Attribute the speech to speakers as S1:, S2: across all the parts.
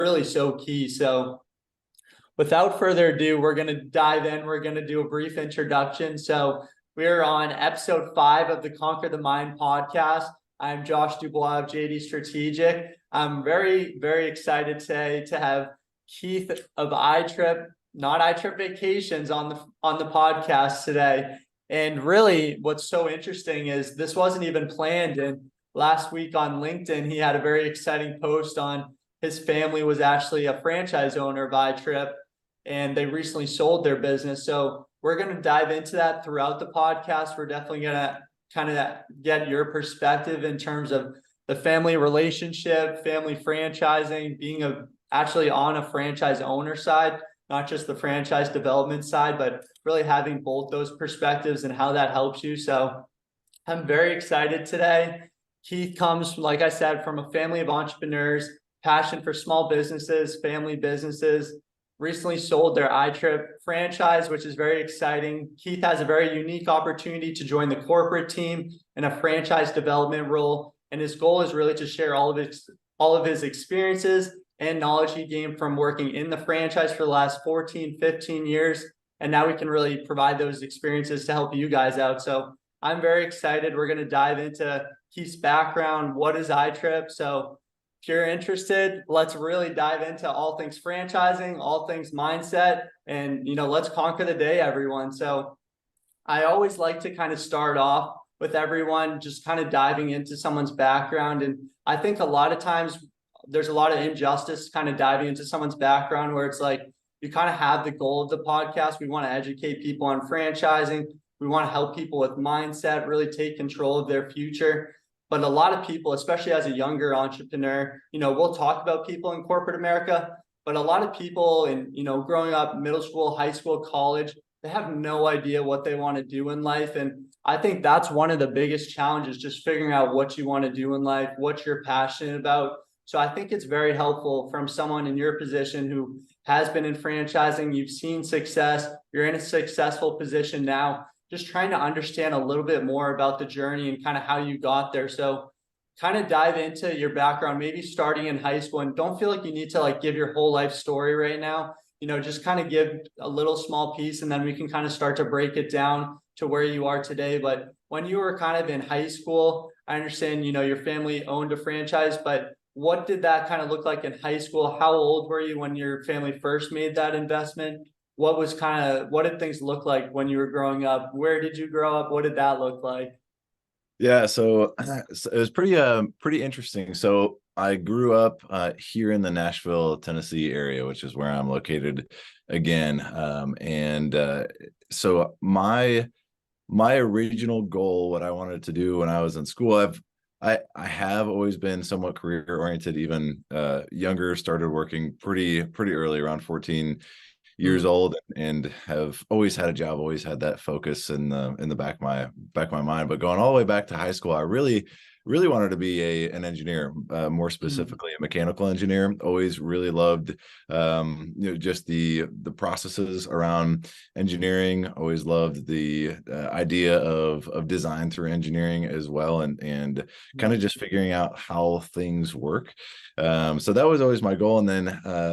S1: really so key. So without further ado, we're going to dive in. We're going to do a brief introduction. So we're on episode 5 of the Conquer the Mind podcast. I'm Josh Dubois of JD Strategic. I'm very, very excited today to have Keith of iTrip, not iTrip Vacations, on the podcast today. And really, what's so interesting is this wasn't even planned. And last week on LinkedIn, he had a very exciting post on his family was actually a franchise owner of iTrip, and they recently sold their business. So we're going to dive into that throughout the podcast. We're definitely going to kind of get your perspective in terms of the family relationship, family franchising, being actually on a franchise owner side, not just the franchise development side, but really having both those perspectives and how that helps you. So I'm very excited today. Keith comes, like I said, from a family of entrepreneurs, passion for small businesses, family businesses, recently sold their iTrip franchise, which is very exciting. Keith has a very unique opportunity to join the corporate team in a franchise development role. And his goal is really to share all of his experiences and knowledge he gained from working in the franchise for the last 14, 15 years. And now we can really provide those experiences to help you guys out. So I'm very excited. We're going to dive into Keith's background. What is iTrip? So if you're interested, let's really dive into all things franchising, all things mindset, and let's conquer the day, everyone. So I always like to kind of start off with everyone just kind of diving into someone's background. And I think a lot of times there's a lot of injustice kind of diving into someone's background, where it's like you kind of have the goal of the podcast. We want to educate people on franchising. We want to help people with mindset, really take control of their future. But a lot of people, especially as a younger entrepreneur, we'll talk about people in corporate America, but a lot of people growing up, middle school, high school, college, they have no idea what they want to do in life. And I think that's one of the biggest challenges, just figuring out what you want to do in life, what you're passionate about. So I think it's very helpful from someone in your position who has been in franchising, you've seen success, you're in a successful position now, just trying to understand a little bit more about the journey and kind of how you got there. So kind of dive into your background, maybe starting in high school, and don't feel like you need to give your whole life story right now. Just kind of give a little small piece, and then we can kind of start to break it down to where you are today. But when you were kind of in high school, I understand, your family owned a franchise, but what did that kind of look like in high school? How old were you when your family first made that investment? What did things look like when you were growing up? Where did you grow up? What did that look like?
S2: Yeah, so it was pretty interesting. So I grew up here in the Nashville, Tennessee area, which is where I'm located again. So my original goal, what I wanted to do when I was in school, I have always been somewhat career oriented, even younger, started working pretty early, around 14 years old, and have always had a job, always had that focus in the back of my mind. But going all the way back to high school, I really wanted to be an engineer, more specifically a mechanical engineer. Always really loved just the processes around engineering. Always loved the idea of design through engineering as well, and kind of just figuring out how things work. So that was always my goal. And then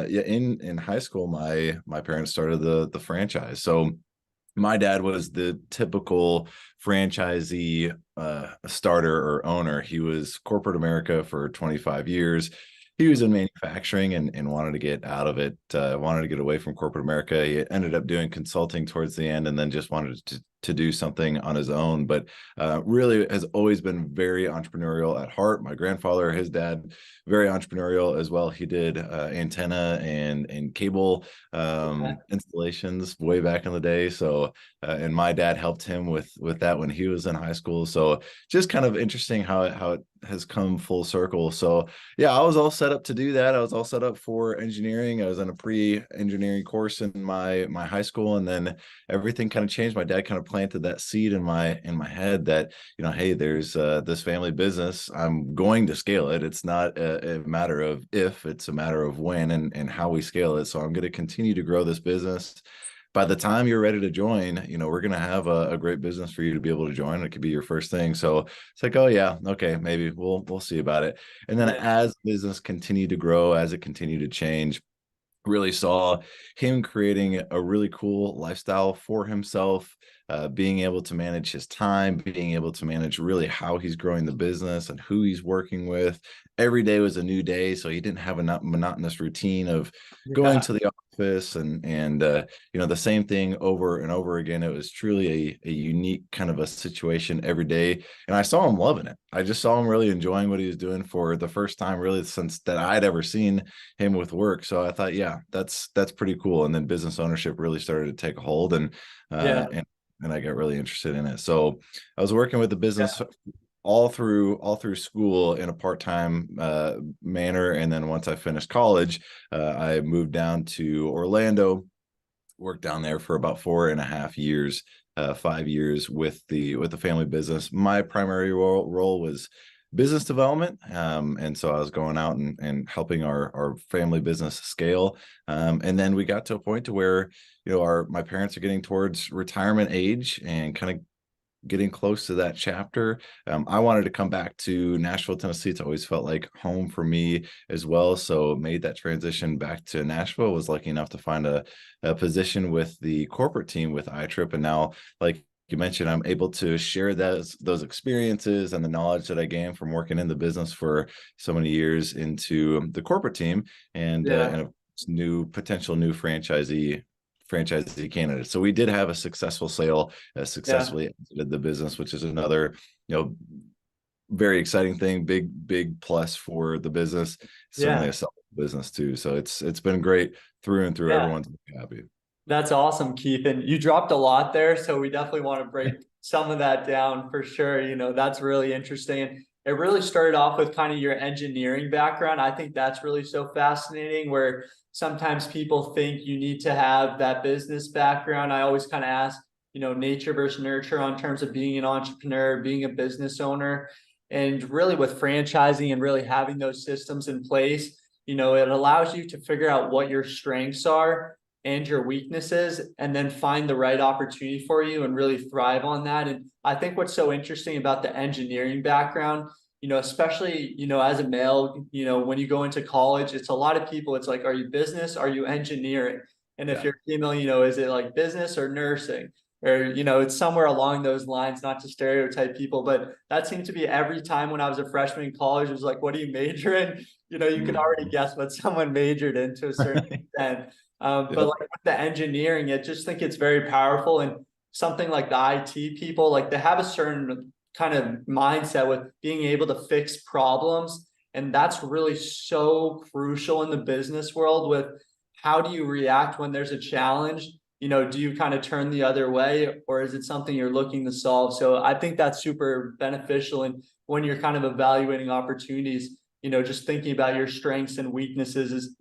S2: in high school, my parents started the franchise. So my dad was the typical franchisee starter or owner. He was corporate America for 25 years. He was in manufacturing and wanted to get out of it, wanted to get away from corporate America. He ended up doing consulting towards the end, and then just wanted to do something on his own, but really has always been very entrepreneurial at heart. My grandfather, his dad, very entrepreneurial as well. He did antenna and cable installations way back in the day. So, and my dad helped him with that when he was in high school. So just kind of interesting how it has come full circle. So yeah, I was all set up to do that. I was all set up for engineering. I was in a pre-engineering course in my high school, and then everything kind of changed. My dad kind of planted that seed in my head that, hey, there's this family business. I'm going to scale it. It's not a matter of if, it's a matter of when and how we scale it. So I'm going to continue to grow this business. by the time you're ready to join, we're going to have a great business for you to be able to join. It could be your first thing. So it's like, oh yeah, okay, maybe we'll see about it. And then
S1: Yeah.
S2: as business continued to grow, as it continued to change, really saw him creating a really cool lifestyle for himself, being able to manage his time, being able to manage really how he's growing the business and who he's working with. Every day was a new day, so he didn't have a monotonous routine of going
S1: Yeah.
S2: to the office and the same thing over and over again. It was truly a unique kind of a situation every day, and I saw him loving it. I just saw him really enjoying what he was doing for the first time, really, since that I'd ever seen him with work. So I thought, yeah, that's pretty cool. And then business ownership really started to take a hold, and
S1: Yeah.
S2: I got really interested in it. So I was working with the business
S1: Yeah.
S2: all through school in a part-time manner, and then once I finished college, I moved down to Orlando, worked down there for about 4.5 years, 5 years with the family business. My primary role was business development, and so I was going out and helping our family business scale, and then we got to a point to where my parents are getting towards retirement age and kind of getting close to that chapter. I wanted to come back to Nashville, Tennessee. It's always felt like home for me as well. So made that transition back to Nashville. Was lucky enough to find a position with the corporate team with iTrip. And now, like you mentioned, I'm able to share those experiences and the knowledge that I gained from working in the business for so many years into the corporate team and a potential new franchisee candidates. So we did have a successful sale,
S1: Yeah.
S2: successfully exited the business, which is another, very exciting thing, big plus for the business. Certainly
S1: Yeah.
S2: a sell business too. So it's been great through and through.
S1: Yeah.
S2: Everyone's happy.
S1: That's awesome, Keith. And you dropped a lot there. So we definitely want to break some of that down for sure. That's really interesting. And it really started off with kind of your engineering background. I think that's really so fascinating, where sometimes people think you need to have that business background. I always kind of ask, nature versus nurture on terms of being an entrepreneur, being a business owner. And really with franchising and really having those systems in place, it allows you to figure out what your strengths are and your weaknesses, and then find the right opportunity for you and really thrive on that. And I think what's so interesting about the engineering background, especially, as a male, when you go into college, it's a lot of people, it's like, are you business? Are you engineering? And if
S2: Yeah.
S1: you're female, is it like business or nursing? Or, it's somewhere along those lines, not to stereotype people, but that seemed to be every time when I was a freshman in college, it was like, what do you major in? You could already
S2: Mhm.
S1: guess what someone majored in to a certain extent. But
S2: Yep.
S1: like with the engineering, I just think it's very powerful. And something like the IT people, like they have a certain kind of mindset with being able to fix problems. And that's really so crucial in the business world with how do you react when there's a challenge? Do you kind of turn the other way, or is it something you're looking to solve? So I think that's super beneficial. And when you're kind of evaluating opportunities, just thinking about your strengths and weaknesses is